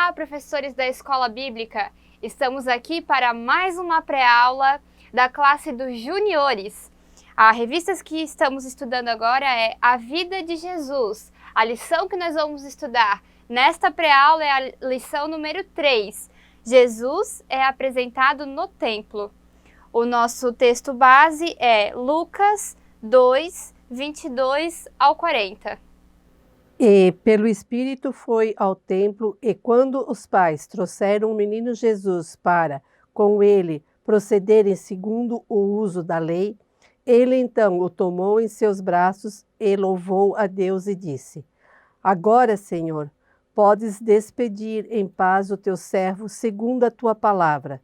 Olá, professores da Escola Bíblica! Estamos aqui para mais uma pré-aula da classe dos juniores. A revista que estamos estudando agora é A Vida de Jesus. A lição que nós vamos estudar nesta pré-aula é a lição número 3. Jesus é apresentado no templo. O nosso texto base é Lucas 2, 22 ao 40. E pelo Espírito foi ao templo, e quando os pais trouxeram o menino Jesus para, com ele, procederem segundo o uso da lei, ele então o tomou em seus braços e louvou a Deus e disse: Agora, Senhor, podes despedir em paz o teu servo segundo a tua palavra,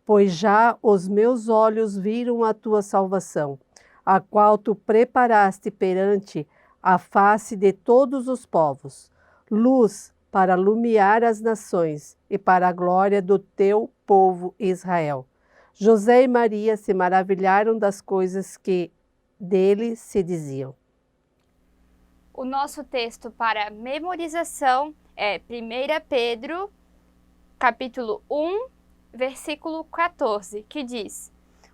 pois já os meus olhos viram a tua salvação, a qual tu preparaste perante a face de todos os povos, luz para alumiar as nações e para a glória do teu povo Israel. José e Maria se maravilharam das coisas que dele se diziam. O nosso texto para memorização é 1 Pedro, capítulo 1, versículo 14, que diz: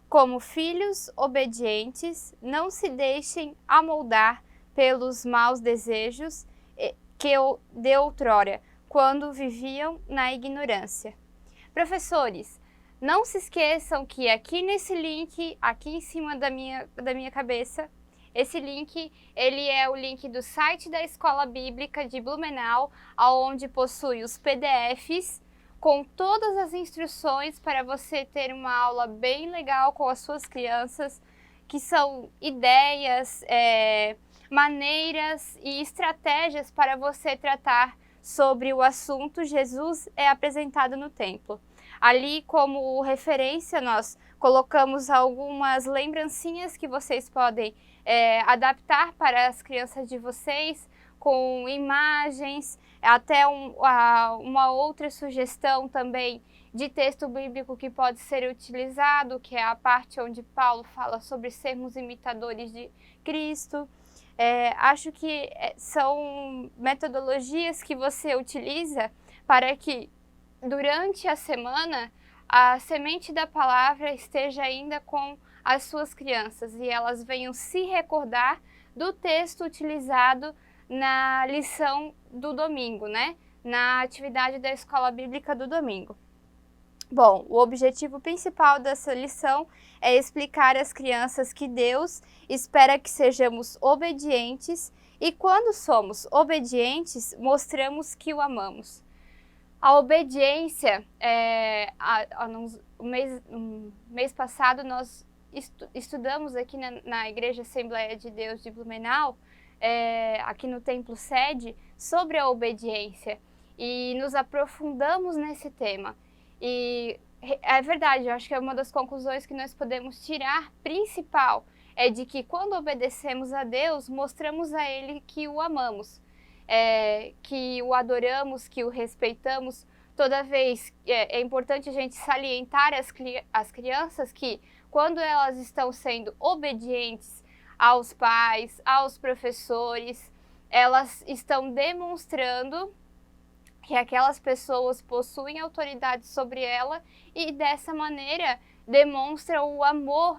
Como filhos obedientes, não se deixem amoldar pelos maus desejos que de outrora, quando viviam na ignorância. Professores, não se esqueçam que aqui nesse link, aqui em cima da minha cabeça, esse link, ele é o link do site da Escola Bíblica de Blumenau, onde possui os PDFs com todas as instruções para você ter uma aula bem legal com as suas crianças, que são ideias, maneiras e estratégias para você tratar sobre o assunto Jesus é apresentado no templo. Ali, como referência, nós colocamos algumas lembrancinhas que vocês podem adaptar para as crianças de vocês, com imagens, até uma outra sugestão também de texto bíblico que pode ser utilizado, que é a parte onde Paulo fala sobre sermos imitadores de Cristo. Acho que são metodologias que você utiliza para que durante a semana a semente da palavra esteja ainda com as suas crianças e elas venham se recordar do texto utilizado na lição do domingo, né? Na atividade da Escola Bíblica do domingo. Bom, o objetivo principal dessa lição é explicar às crianças que Deus espera que sejamos obedientes e quando somos obedientes, mostramos que o amamos. A obediência, no mês passado nós estudamos aqui na Igreja Assembleia de Deus de Blumenau, aqui no Templo Sede, sobre a obediência e nos aprofundamos nesse tema. E é verdade, eu acho que é uma das conclusões que nós podemos tirar, principal, é de que quando obedecemos a Deus, mostramos a Ele que o amamos, que o adoramos, que o respeitamos. Toda vez é importante a gente salientar as crianças que quando elas estão sendo obedientes aos pais, aos professores, elas estão demonstrando que aquelas pessoas possuem autoridade sobre ela e dessa maneira demonstram o amor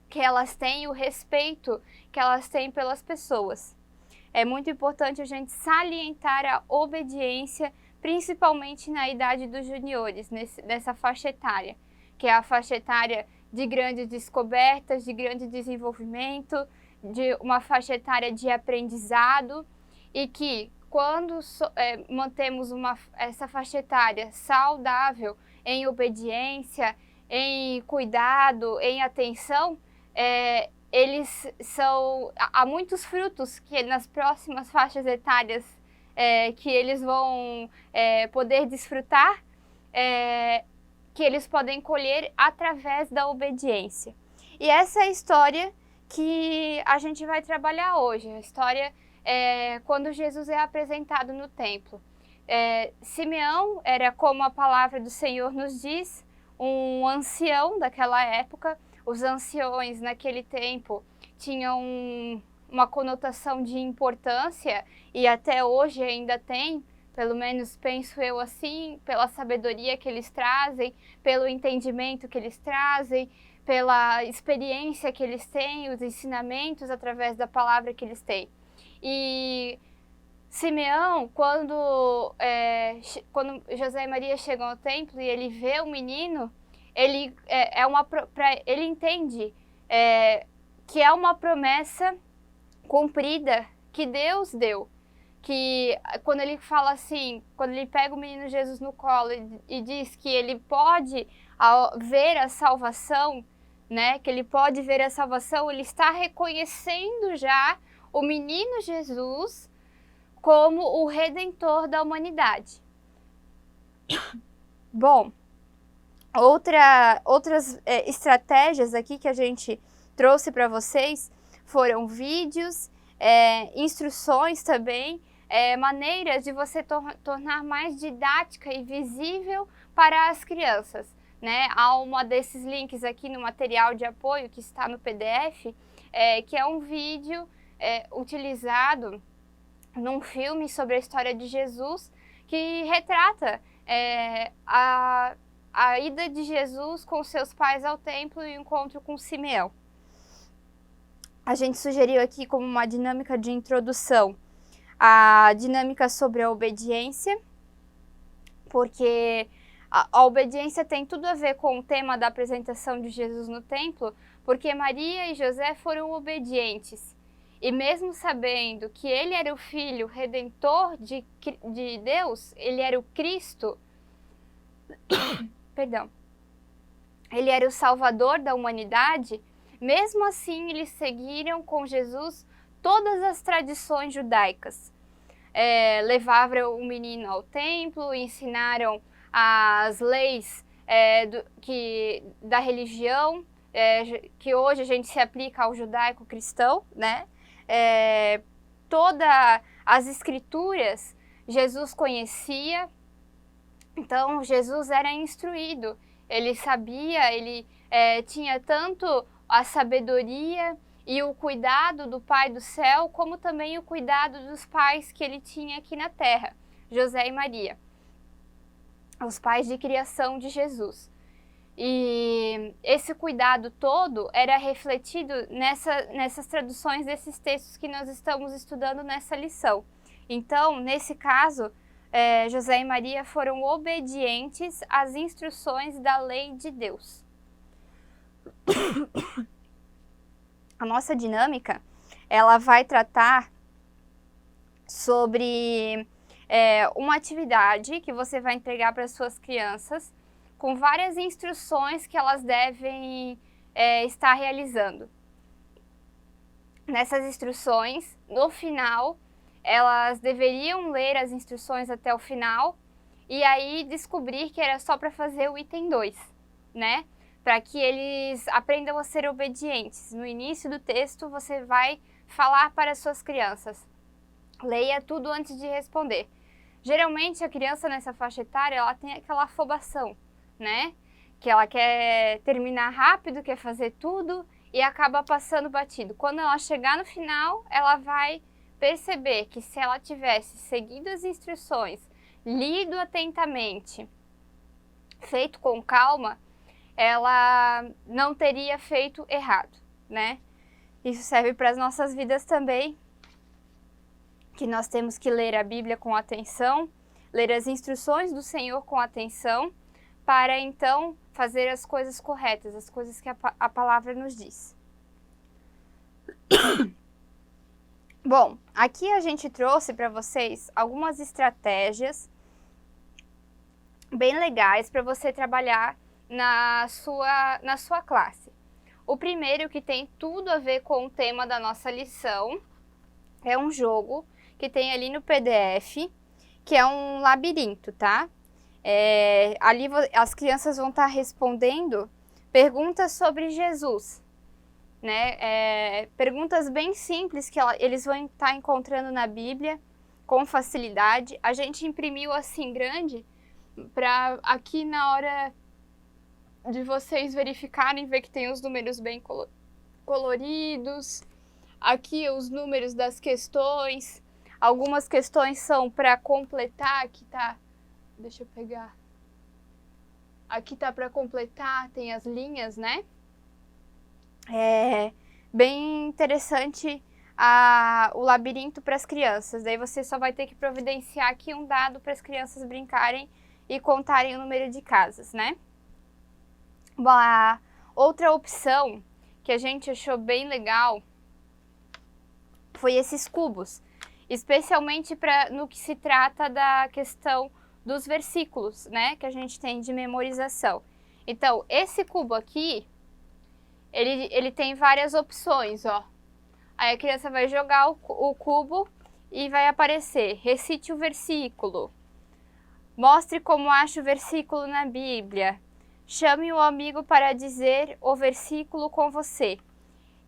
que elas têm, o respeito que elas têm pelas pessoas. É muito importante a gente salientar a obediência, principalmente na idade dos juniores, nessa faixa etária, que é a faixa etária de grandes descobertas, de grande desenvolvimento, de uma faixa etária de aprendizado e que quando mantemos essa faixa etária saudável em obediência, em cuidado, em atenção, há muitos frutos que nas próximas faixas etárias que eles vão poder desfrutar, que eles podem colher através da obediência. E essa é a história que a gente vai trabalhar hoje, a história quando Jesus é apresentado no templo. Simeão era, como a palavra do Senhor nos diz, um ancião daquela época. Os anciões naquele tempo tinham uma conotação de importância e até hoje ainda tem Pelo menos penso eu assim, pela sabedoria que eles trazem, pelo entendimento que eles trazem, pela experiência que eles têm, os ensinamentos através da palavra que eles têm. E Simeão, quando José e Maria chegam ao templo e ele vê o menino, ele entende que é uma promessa cumprida que Deus deu. Que quando ele fala assim, quando ele pega o menino Jesus no colo e diz que ele pode ver a salvação, né? Que ele pode ver a salvação, ele está reconhecendo já o menino Jesus como o redentor da humanidade. Bom, outras estratégias aqui que a gente trouxe para vocês foram vídeos, instruções também, maneiras de você tornar mais didática e visível para as crianças, né? Há uma desses links aqui no material de apoio que está no PDF, que é um vídeo utilizado num filme sobre a história de Jesus, que retrata a ida de Jesus com seus pais ao templo e o encontro com Simeão. A gente sugeriu aqui como uma dinâmica de introdução a dinâmica sobre a obediência, porque a obediência tem tudo a ver com o tema da apresentação de Jesus no templo, porque Maria e José foram obedientes. E mesmo sabendo que ele era o Filho Redentor de Deus, ele era o Cristo, perdão, ele era o Salvador da humanidade, mesmo assim eles seguiram com Jesus todas as tradições judaicas. Levaram o menino ao templo, ensinaram as leis da religião, que hoje a gente se aplica ao judaico-cristão, né? Todas as escrituras Jesus conhecia, então Jesus era instruído, ele sabia, ele tinha tanto a sabedoria e o cuidado do Pai do céu, como também o cuidado dos pais que ele tinha aqui na terra, José e Maria, os pais de criação de Jesus. E esse cuidado todo era refletido nessas traduções desses textos que nós estamos estudando nessa lição. Então, nesse caso, José e Maria foram obedientes às instruções da lei de Deus. A nossa dinâmica, ela vai tratar sobre uma atividade que você vai entregar para as suas crianças, com várias instruções que elas devem estar realizando. Nessas instruções, no final, elas deveriam ler as instruções até o final e aí descobrir que era só para fazer o item 2, né? Para que eles aprendam a ser obedientes. No início do texto, você vai falar para as suas crianças: leia tudo antes de responder. Geralmente, a criança nessa faixa etária, ela tem aquela afobação, né? Que ela quer terminar rápido, quer fazer tudo e acaba passando batido. Quando ela chegar no final, ela vai perceber que se ela tivesse seguido as instruções, lido atentamente, feito com calma, ela não teria feito errado, né? Isso serve para as nossas vidas também, que nós temos que ler a Bíblia com atenção, ler as instruções do Senhor com atenção, para então fazer as coisas corretas, as coisas que a palavra nos diz. Bom, aqui a gente trouxe para vocês algumas estratégias bem legais para você trabalhar na sua classe. O primeiro, que tem tudo a ver com o tema da nossa lição, é um jogo que tem ali no PDF, que é um labirinto, tá? Ali as crianças vão estar respondendo perguntas sobre Jesus, né? Perguntas bem simples que eles vão estar encontrando na Bíblia com facilidade. A gente imprimiu assim grande para aqui na hora de vocês verificarem, ver que tem os números bem coloridos, aqui os números das questões, Algumas questões são para completar, aqui tá, deixa eu pegar. Aqui tá para completar, tem as linhas, né? É bem interessante o labirinto para as crianças. Daí você só vai ter que providenciar aqui um dado para as crianças brincarem e contarem o número de casas, né? Bom, a outra opção que a gente achou bem legal foi esses cubos, especialmente no que se trata da questão dos versículos, né, que a gente tem de memorização. Então, esse cubo aqui, ele tem várias opções, ó. Aí a criança vai jogar o cubo e vai aparecer, recite o versículo, mostre como acha o versículo na Bíblia, chame o amigo para dizer o versículo com você.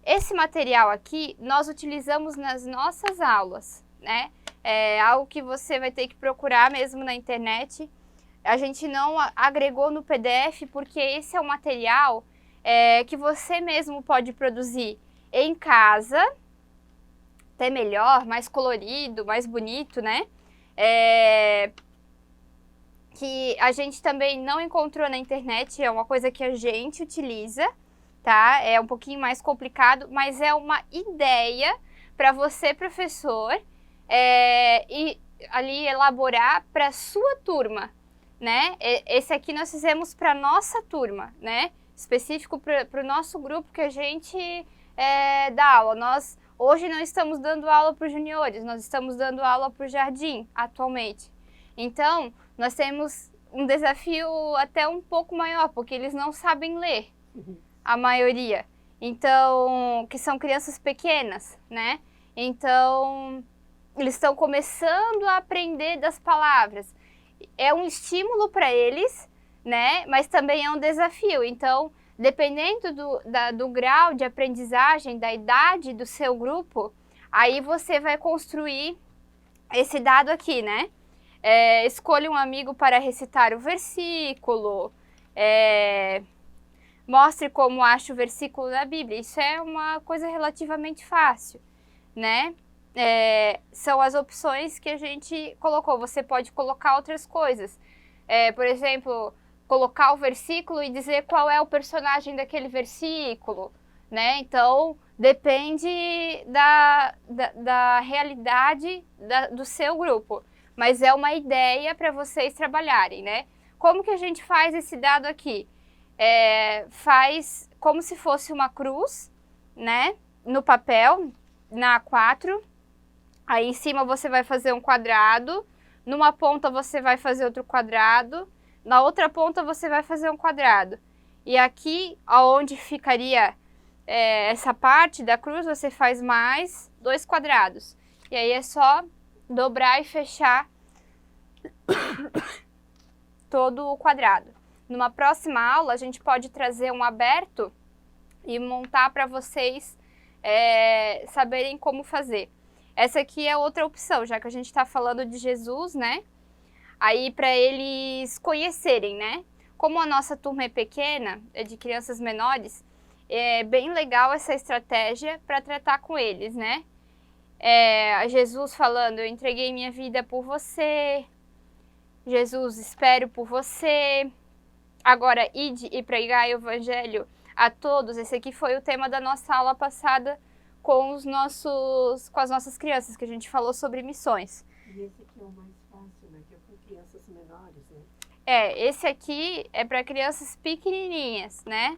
Esse material aqui nós utilizamos nas nossas aulas, né? É algo que você vai ter que procurar mesmo na internet. A gente não agregou no PDF porque esse é um material que você mesmo pode produzir em casa, até melhor, mais colorido, mais bonito, né? Que a gente também não encontrou na internet, é uma coisa que a gente utiliza, tá? É um pouquinho mais complicado, mas é uma ideia para você, professor, e ali elaborar para a sua turma, né? Esse aqui nós fizemos para nossa turma, né? Específico para o nosso grupo que a gente dá aula. Nós hoje não estamos dando aula para os juniores, nós estamos dando aula para o jardim atualmente. Então, nós temos um desafio até um pouco maior, porque eles não sabem ler, a maioria. Então, que são crianças pequenas, né? Então, eles estão começando a aprender das palavras. É um estímulo para eles, né? Mas também é um desafio. Então, dependendo do grau de aprendizagem, da idade do seu grupo, aí você vai construir esse dado aqui, né? Escolha um amigo para recitar o versículo, mostre como acha o versículo da Bíblia. Isso é uma coisa relativamente fácil, né? São as opções que a gente colocou. Você pode colocar outras coisas. Por exemplo, colocar o versículo e dizer qual é o personagem daquele versículo, né? Então, depende da realidade do seu grupo. Mas é uma ideia para vocês trabalharem, né? Como que a gente faz esse dado aqui? Faz como se fosse uma cruz, né? No papel, na A4. Aí em cima você vai fazer um quadrado. Numa ponta você vai fazer outro quadrado. Na outra ponta você vai fazer um quadrado. E aqui, onde ficaria essa parte da cruz, você faz mais 2 quadrados. E aí é só dobrar e fechar todo o quadrado. Numa próxima aula, a gente pode trazer um aberto e montar para vocês saberem como fazer. Essa aqui é outra opção, já que a gente está falando de Jesus, né? Aí para eles conhecerem, né? Como a nossa turma é pequena, é de crianças menores, é bem legal essa estratégia para tratar com eles, né? Jesus falando, eu entreguei minha vida por você, Jesus, espero por você, agora ide e pregai o evangelho a todos. Esse aqui foi o tema da nossa aula passada com as nossas crianças, que a gente falou sobre missões. E esse aqui é o mais fácil, né? Que é para crianças menores, né? Esse aqui é para crianças pequenininhas, né?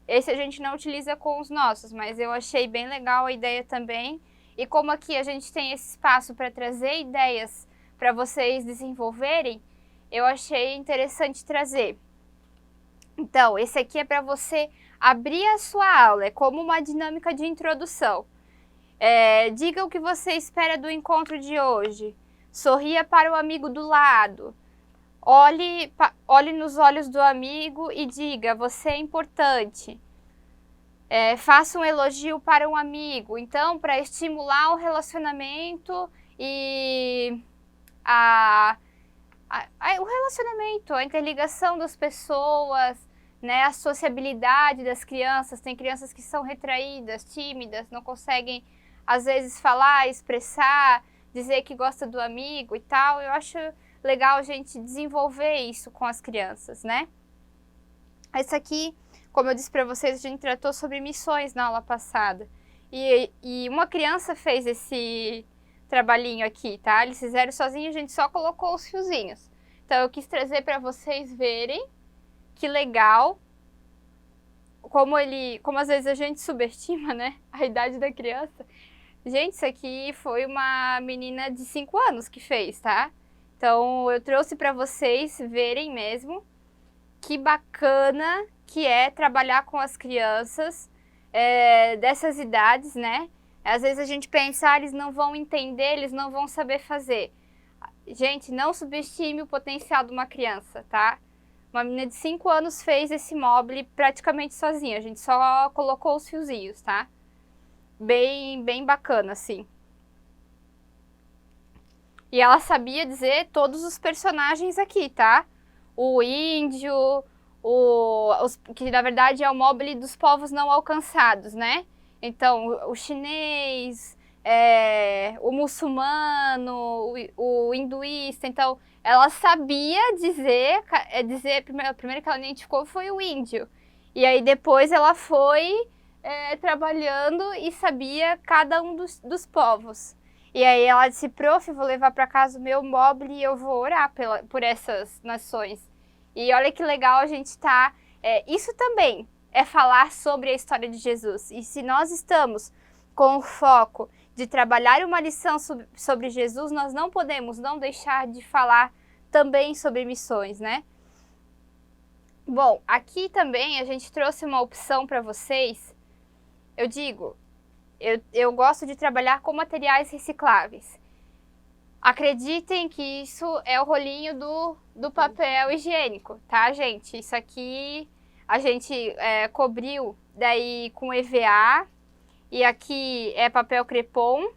Esse a gente não utiliza com os nossos, mas eu achei bem legal a ideia também. E como aqui a gente tem esse espaço para trazer ideias para vocês desenvolverem, eu achei interessante trazer. Então, esse aqui é para você abrir a sua aula, é como uma dinâmica de introdução. Diga o que você espera do encontro de hoje. Sorria para o amigo do lado. Olhe nos olhos do amigo e diga, você é importante. Faça um elogio para um amigo. Então, para estimular o relacionamento e o relacionamento, a interligação das pessoas, né, a sociabilidade das crianças. Tem crianças que são retraídas, tímidas, não conseguem às vezes, falar, expressar, dizer que gosta do amigo e tal. Eu acho legal a gente desenvolver isso com as crianças, né? Esse aqui, como eu disse para vocês, a gente tratou sobre missões na aula passada. E uma criança fez esse trabalhinho aqui, tá? Eles fizeram sozinhos, a gente só colocou os fiozinhos. Então, eu quis trazer para vocês verem que legal, como às vezes a gente subestima, né, a idade da criança. Gente, isso aqui foi uma menina de 5 anos que fez, tá? Então, eu trouxe para vocês verem mesmo que bacana que é trabalhar com as crianças dessas idades, né? Às vezes a gente pensa, eles não vão entender, eles não vão saber fazer. Gente, não subestime o potencial de uma criança, tá? Uma menina de 5 anos fez esse mobile praticamente sozinha, a gente só colocou os fiozinhos, tá? Bem bacana, assim. E ela sabia dizer todos os personagens aqui, tá? O índio, que na verdade é o mobile dos povos não alcançados, né? Então, o chinês, o muçulmano, o hinduísta. Então, ela sabia dizer primeiro que ela identificou foi o índio. E aí depois ela foi trabalhando e sabia cada um dos povos. E aí ela disse, prof, vou levar para casa o meu mobile e eu vou orar por essas nações. E olha que legal a gente tá... isso também é falar sobre a história de Jesus. E se nós estamos com o foco de trabalhar uma lição sobre Jesus, nós não podemos não deixar de falar também sobre missões, né? Bom, aqui também a gente trouxe uma opção para vocês. Eu digo, eu gosto de trabalhar com materiais recicláveis. Acreditem que isso é o rolinho do papel higiênico, tá, gente? Isso aqui a gente cobriu daí com EVA e aqui é papel crepom.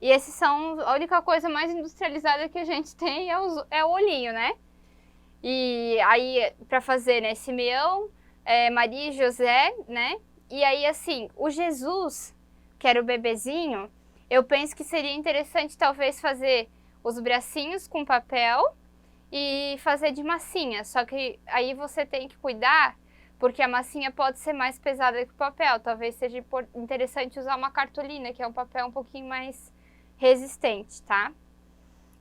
E esses são a única coisa mais industrializada que a gente tem é o olhinho, né? E aí, para fazer, né, Simeão, Maria e José, né? E aí, assim, o Jesus, que era o bebezinho, eu penso que seria interessante talvez fazer os bracinhos com papel e fazer de massinha. Só que aí você tem que cuidar, porque a massinha pode ser mais pesada que o papel. Talvez seja interessante usar uma cartolina, que é um papel um pouquinho mais resistente, tá?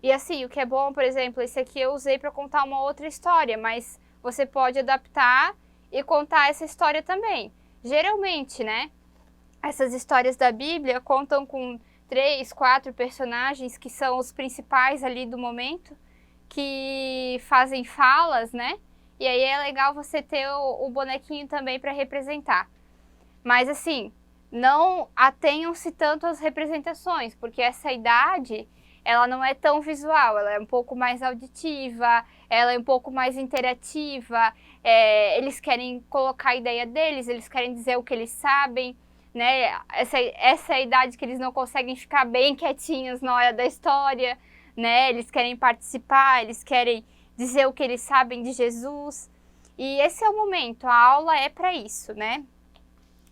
E assim, o que é bom, por exemplo, esse aqui eu usei para contar uma outra história, mas você pode adaptar e contar essa história também. Geralmente, né, essas histórias da Bíblia contam com 3, 4 personagens que são os principais ali do momento, que fazem falas, né? E aí é legal você ter o bonequinho também para representar. Mas assim, não atenham-se tanto às representações, porque essa idade, ela não é tão visual, ela é um pouco mais auditiva, ela é um pouco mais interativa, eles querem colocar a ideia deles, eles querem dizer o que eles sabem, né? Essa é a idade que eles não conseguem ficar bem quietinhos na hora da história, né? Eles querem participar, eles querem dizer o que eles sabem de Jesus. E esse é o momento, a aula é para isso, né?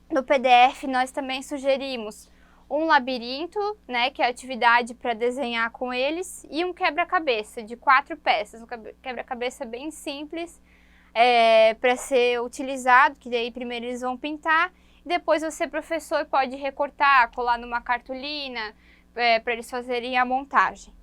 No PDF nós também sugerimos um labirinto, né, que é a atividade para desenhar com eles, e um quebra-cabeça de 4 peças, um quebra-cabeça bem simples, para ser utilizado, que daí primeiro eles vão pintar, e depois você, professor, pode recortar, colar numa cartolina, para eles fazerem a montagem.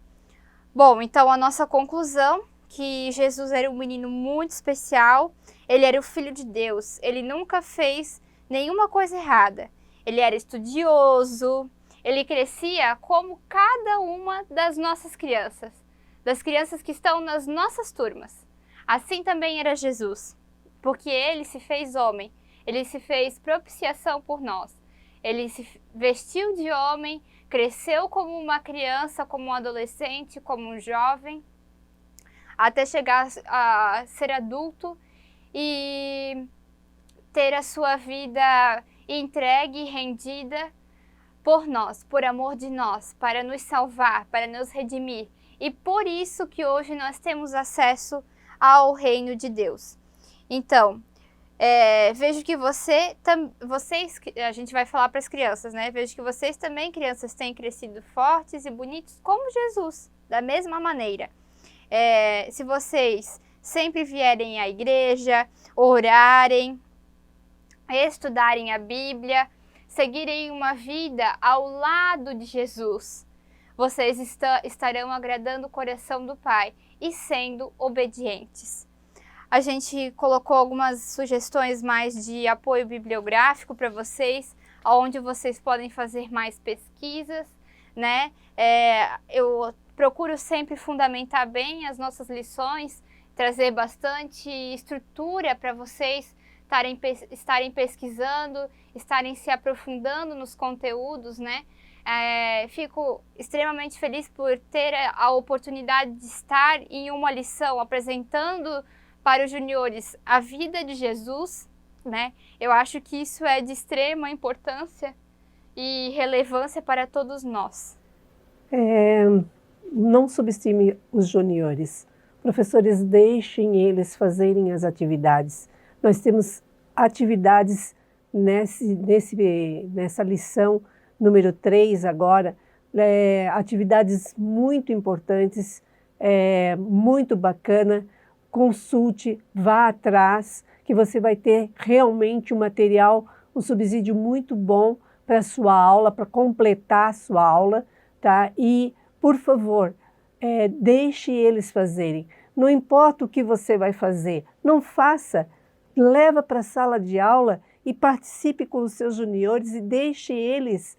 Bom, então a nossa conclusão, que Jesus era um menino muito especial, ele era o Filho de Deus, ele nunca fez nenhuma coisa errada. Ele era estudioso, ele crescia como cada uma das nossas crianças, das crianças que estão nas nossas turmas. Assim também era Jesus, porque ele se fez homem, ele se fez propiciação por nós. Ele se vestiu de homem, cresceu como uma criança, como um adolescente, como um jovem, até chegar a ser adulto e ter a sua vida entregue e rendida por nós, por amor de nós, para nos salvar, para nos redimir. E por isso que hoje nós temos acesso ao reino de Deus. Então, Vejo que vocês, a gente vai falar para as crianças, né? Vejo que vocês também, crianças, têm crescido fortes e bonitos como Jesus, da mesma maneira. Se vocês sempre vierem à igreja, orarem, estudarem a Bíblia, seguirem uma vida ao lado de Jesus, vocês estarão agradando o coração do Pai e sendo obedientes. A gente colocou algumas sugestões mais de apoio bibliográfico para vocês, onde vocês podem fazer mais pesquisas, né? Eu procuro sempre fundamentar bem as nossas lições, trazer bastante estrutura para vocês estarem pesquisando, estarem se aprofundando nos conteúdos, né? Fico extremamente feliz por ter a oportunidade de estar em uma lição apresentando para os juniores a vida de Jesus, né? Eu acho que isso é de extrema importância e relevância para todos nós. Não subestime os juniores. Professores, deixem eles fazerem as atividades. Nós temos atividades nessa lição número 3 agora, atividades muito importantes, muito bacana. Consulte, vá atrás, que você vai ter realmente um material, um subsídio muito bom para a sua aula, para completar a sua aula, tá? E, por favor, deixe eles fazerem. Não importa o que você vai fazer, não faça. Leva para a sala de aula e participe com os seus juniores e deixe eles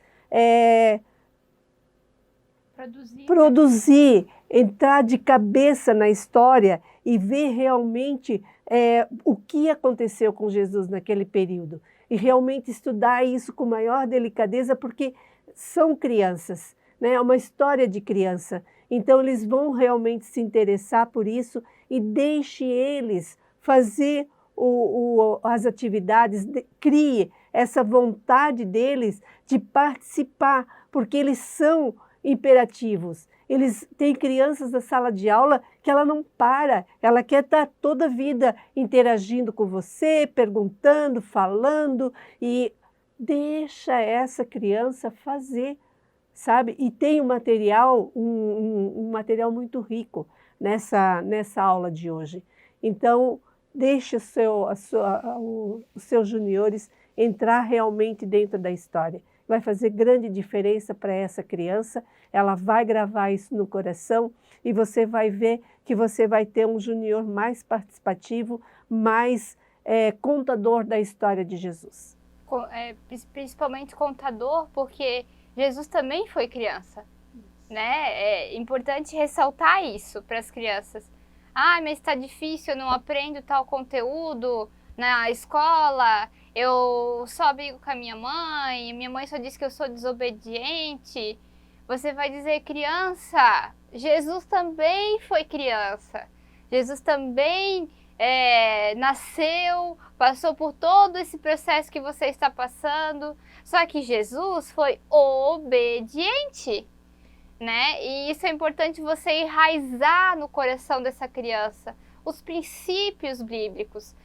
produzir, entrar de cabeça na história e ver realmente o que aconteceu com Jesus naquele período. E realmente estudar isso com maior delicadeza, porque são crianças, né? É uma história de criança. Então eles vão realmente se interessar por isso e deixe eles fazer as atividades, crie essa vontade deles de participar, porque eles são imperativos. Eles têm crianças na sala de aula que ela não para, ela quer estar toda a vida interagindo com você, perguntando, falando, e deixa essa criança fazer, sabe? E tem um material muito rico nessa aula de hoje. Então, deixe os seus juniores entrar realmente dentro da história. Vai fazer grande diferença para essa criança, ela vai gravar isso no coração e você vai ver que você vai ter um junior mais participativo, mais contador da história de Jesus. Principalmente contador, porque Jesus também foi criança, né? É importante ressaltar isso para as crianças. Mas está difícil, eu não aprendo tal conteúdo na escola, eu só brigo com a minha mãe só diz que eu sou desobediente. Você vai dizer, criança, Jesus também foi criança. Jesus também nasceu, passou por todo esse processo que você está passando. Só que Jesus foi obediente, né? E isso é importante você enraizar no coração dessa criança. Os princípios bíblicos.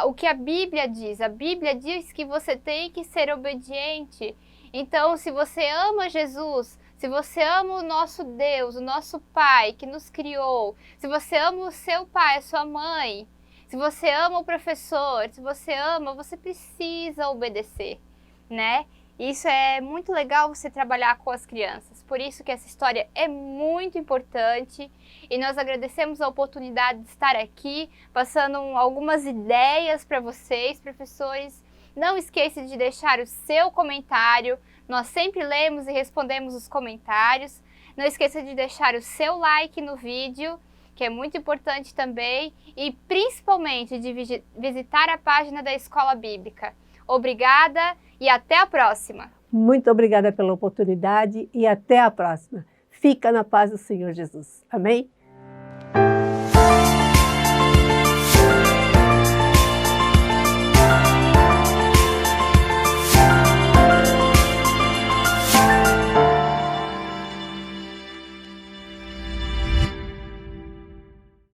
O que a Bíblia diz que você tem que ser obediente. Então, se você ama Jesus, se você ama o nosso Deus, o nosso Pai que nos criou, se você ama o seu pai, a sua mãe, se você ama o professor, se você ama, você precisa obedecer, né? Isso é muito legal você trabalhar com as crianças, por isso que essa história é muito importante e nós agradecemos a oportunidade de estar aqui, passando algumas ideias para vocês, professores. Não esqueça de deixar o seu comentário, nós sempre lemos e respondemos os comentários. Não esqueça de deixar o seu like no vídeo, que é muito importante também, e principalmente de visitar a página da Escola Bíblica. Obrigada e até a próxima. Muito obrigada pela oportunidade e até a próxima. Fica na paz do Senhor Jesus. Amém?